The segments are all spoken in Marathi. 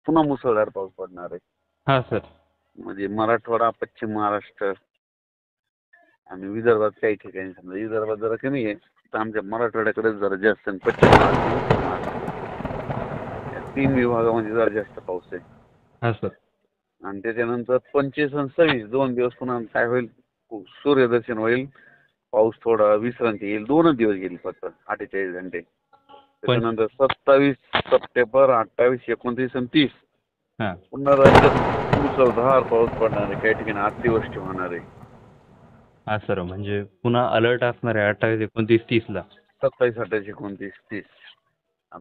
पुन्हा मुसळधार पाऊस पडणार आहे. हा सर. म्हणजे मराठवाडा, पश्चिम महाराष्ट्र आणि विदर्भात काही ठिकाणी, समजा विदर्भात जरा कमी आहे तर आमच्या मराठवाड्याकडे जरा जास्त आणि पश्चिम महाराष्ट्र, उत्तर महाराष्ट्र या 3 विभागामध्ये जरा जास्त पाऊस आहे. हा सर. आणि त्याच्यानंतर 25 आणि 26 2 दिवस पुन्हा काय होईल, सूर्यदर्शन होईल, पाऊस थोडा विश्रांती येईल, 2च दिवस गेली फक्त 48 घंटे. त्याच्यानंतर 27 सप्टेंबर, 28, 29 आणि 30 हा पुन्हा राज्यात मुसळधार पाऊस पडणार आहे, काही ठिकाणी अतिवृष्टी होणार आहे. हा सर, म्हणजे पुन्हा अलर्ट असणार आहे 28, 29, 30 ला. 27, 28, 29, 30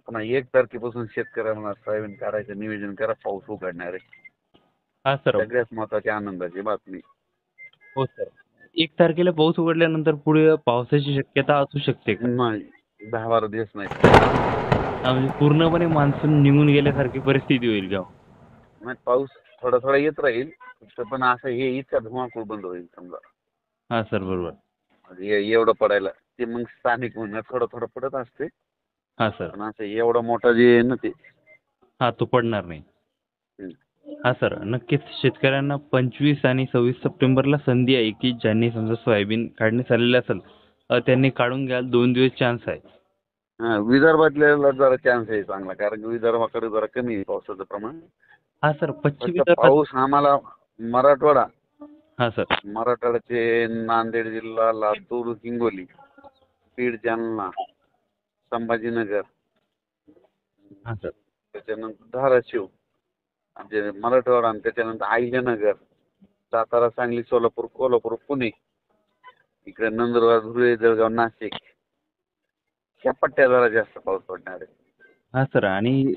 पुन्हा 1 तारखेपासून शेतकऱ्यांना सोयाबीन करायचं नियोजन करा, पाऊस उघडणार आहे. हा सर. सगळ्यात महत्वाची आनंदाची बातमी. हो सर. 1 तारखेला पाऊस उघडल्यानंतर पुढे पावसाची शक्यता असू शकते का? नाही, 10-12 दिवस नाही. हा, म्हणजे पूर्णपणे मान्सून निघून गेल्यासारखी परिस्थिती होईल का? नाही, पाऊस थोडा थोडा येत राहील, पण असं हे इतका धुमाकूळ बंद होईल समजा. हा सर, बरोबर. म्हणजे एवढं पडायला ते मग स्थानिक म्हणून थोडं थोडं पडत असते, हा सर. पण असं एवढा मोठा जे आहे ना ते. हा, तो पडणार नाही. हम्म. हा सर, नक्कीच शेतकऱ्यांना 25 आणि 26 सप्टेंबरला संधी आहे की ज्यांनी समजा सोयाबीन काढण्यास आलेले असेल त्यांनी काढून घ्याल. 2 दिवस चान्स आहे. हा, विदर्भातल्याला जरा चान्स आहे चांगला, कारण की विदर्भाकडे जरा कमी आहे पावसाचं प्रमाण. हा सर, पश्चिम फक्त विदर्भात. पाऊस आम्हाला मराठवाडा, हा सर. मराठवाड्याचे नांदेड जिल्हा, लातूर, हिंगोली, बीड, जालना, संभाजीनगर, हा सर. त्याच्यानंतर धाराशिव, म्हणजे मराठवाडा, आणि त्याच्यानंतर अहिल्यानगर, सातारा, सांगली, सोलापूर, कोल्हापूर, पुणे, इकडे नंदुरबार, धुळे, जळगाव, नाशिक या पट्ट्या जरा जास्त पाऊस पडणार आहे. हा सर, आणि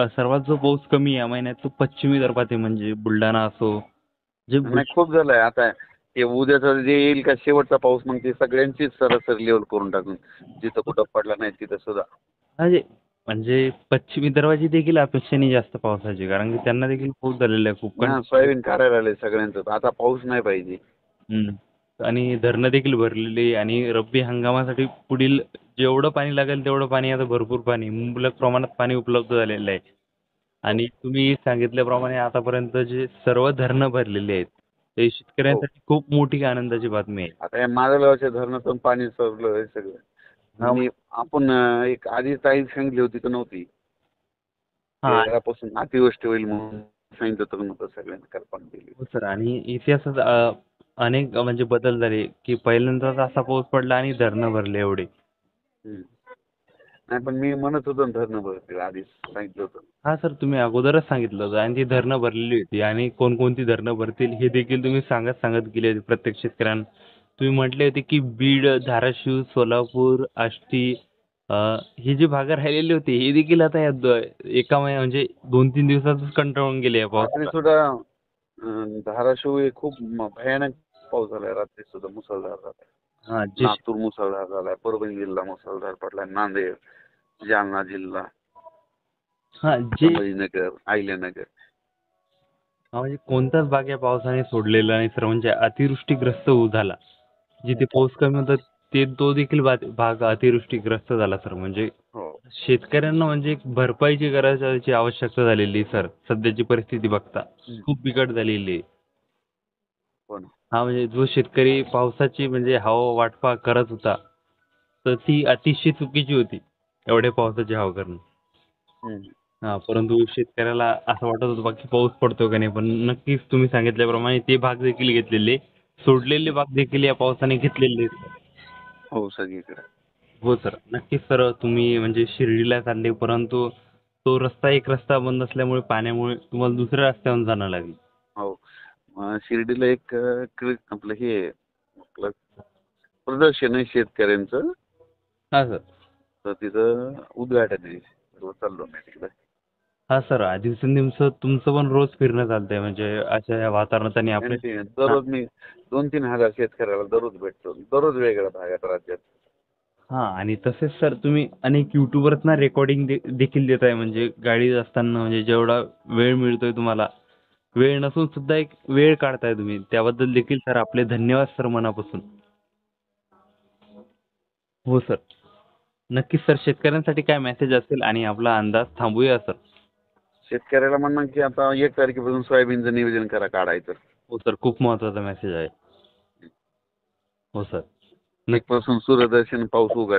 सर्वात जो पाऊस कमी या महिन्यात तो पश्चिम विदर्भात आहे, म्हणजे बुलढाणा असो जे नाही, खूप झालंय आता. ते उद्याचा जे येईल का शेवटचा पाऊस, मग ते सगळ्यांचीच सरासरी लेवल करून टाकून, जिथं कुठं पडला नाही तिथं सुद्धा. म्हणजे पश्चिम विदर्भाची देखील अपेक्षा नाही जास्त पावसाची, कारण की त्यांना देखील पाऊस झालेला आहे खूप. सोयाबीन काढायला आले सगळ्यांचं, आता पाऊस नाही पाहिजे. आणि धरणं देखील भरलेली, आणि रब्बी हंगामासाठी पुढील जेवढं पाणी लागेल तेवढं पाणी, आता भरपूर पाणी, मुबलक प्रमाणात पाणी उपलब्ध झालेलं आहे. आणि तुम्ही सांगितल्याप्रमाणे आतापर्यंत जे सर्व धरणं भरलेली आहेत ते शेतकऱ्यांसाठी खूप मोठी आनंदाची बातमी आहे. आता या माजलगावच्या धरणातून पाणी सोडलं आहे सगळं. आपण एक आधी ताई सांगितली होती का नव्हती, त्यापासून अतिवृष्टी होईल म्हणून सांगितलं तर नव्हतं, सगळ्यांनी कल्पना दिली. हो सर, आणि इतिहासात अनेक म्हणजे बदल झाले की पहिल्यांदाच असा पाऊस पडला आणि धरणं भरले एवढे. नाही, पण मी म्हणत होतो धरणं भरतील, आधीच सांगितलं होतं. हा सर, तुम्ही अगोदरच सांगितलं होतं, आणि ती धरणं भरलेली होती, आणि कोणकोणती धरणं भरतील हे देखील तुम्ही सांगत गेले होते प्रत्येक शेतकऱ्यांना. तुम्ही म्हटले होते की बीड, धाराशिव, सोलापूर, आष्टी ही जी भागं राहिलेली होती हे देखील आता या एका म्हणजे 2-3 दिवसातच कंटाळून गेले या रात्री पावसाला. सुद्धा धाराशिव हे खूप भयानक पाऊस झालाय, रात्री सुद्धा मुसळधार झालाय. लातूर मुसळधार झालाय, परभणी जिल्हा मुसळधार पडलाय, नांदेड, जालना जिल्हा, संभाजीनगर, अहिल्यानगर. म्हणजे कोणताच भाग या पावसाने सोडलेला नाही सर, म्हणजे अतिवृष्टीग्रस्त झाला. जिथे पाऊस कमी होता तो देखील भाग अतिवृष्टीग्रस्त झाला सर. म्हणजे शेतकऱ्यांना म्हणजे एक भरपाईची करायची आवश्यकता झालेली सर. सध्याची परिस्थिती बघता खूप बिकट झालेली आहे. हा, म्हणजे जो शेतकरी पावसाची म्हणजे हवा वाटपा करत होता तर ती अतिशय चुकीची होती, एवढे पावसाची हवा करणं. परंतु शेतकऱ्याला असं वाटत होतं की पाऊस पडतो का नाही, पण नक्कीच तुम्ही सांगितल्याप्रमाणे ते भाग देखील घेतलेले, सोडलेले भाग देखील या पावसाने घेतलेले. हो, सगळीकडे. हो सर, नक्कीच सर. तुम्ही म्हणजे शिर्डीला चालले, परंतु तो एक रस्ता बंद असल्यामुळे पाण्यामुळे तुम्हाला दुसऱ्या रस्त्यावरून जाणं लागलं. हो, शिर्डीला एक आपलं हे प्रदर्शन आहे शेतकऱ्यांचं. हा सर. तर तिथं उद्घाटन आहे, चाललो मी तिकडे. हा सर, दिवसेंदिवस तुमचं पण रोज फिरणं चालतंय, म्हणजे अशा या वातावरणात. आणि आपल्या दररोज मी 2-3 हजार शेतकऱ्याला दररोज भेटतो, दररोज वेगळ्या भागात, राज्यात. हा, आणि तसेच सर तुम्ही अनेक युट्यूबवरच ना रेकॉर्डिंग देखील देताय, म्हणजे गाडीत असताना, म्हणजे जेवढा वेळ मिळतोय तुम्हाला, वेळ नसून सुद्धा एक वेळ काढताय तुम्ही, त्याबद्दल देखील सर आपले धन्यवाद सर, मनापासून. हो सर, नक्कीच सर. शेतकऱ्यांसाठी काय मेसेज असेल आणि आपला अंदाज थांबूया सर. शेतकऱ्याला म्हणणं की आता 1 तारखेपासून सोयाबीनचं नियोजन करा काढायचं. हो सर, खूप महत्वाचा मेसेज आहे. हो सर. 1 पासून सूर्यदर्शन पाऊस उघड.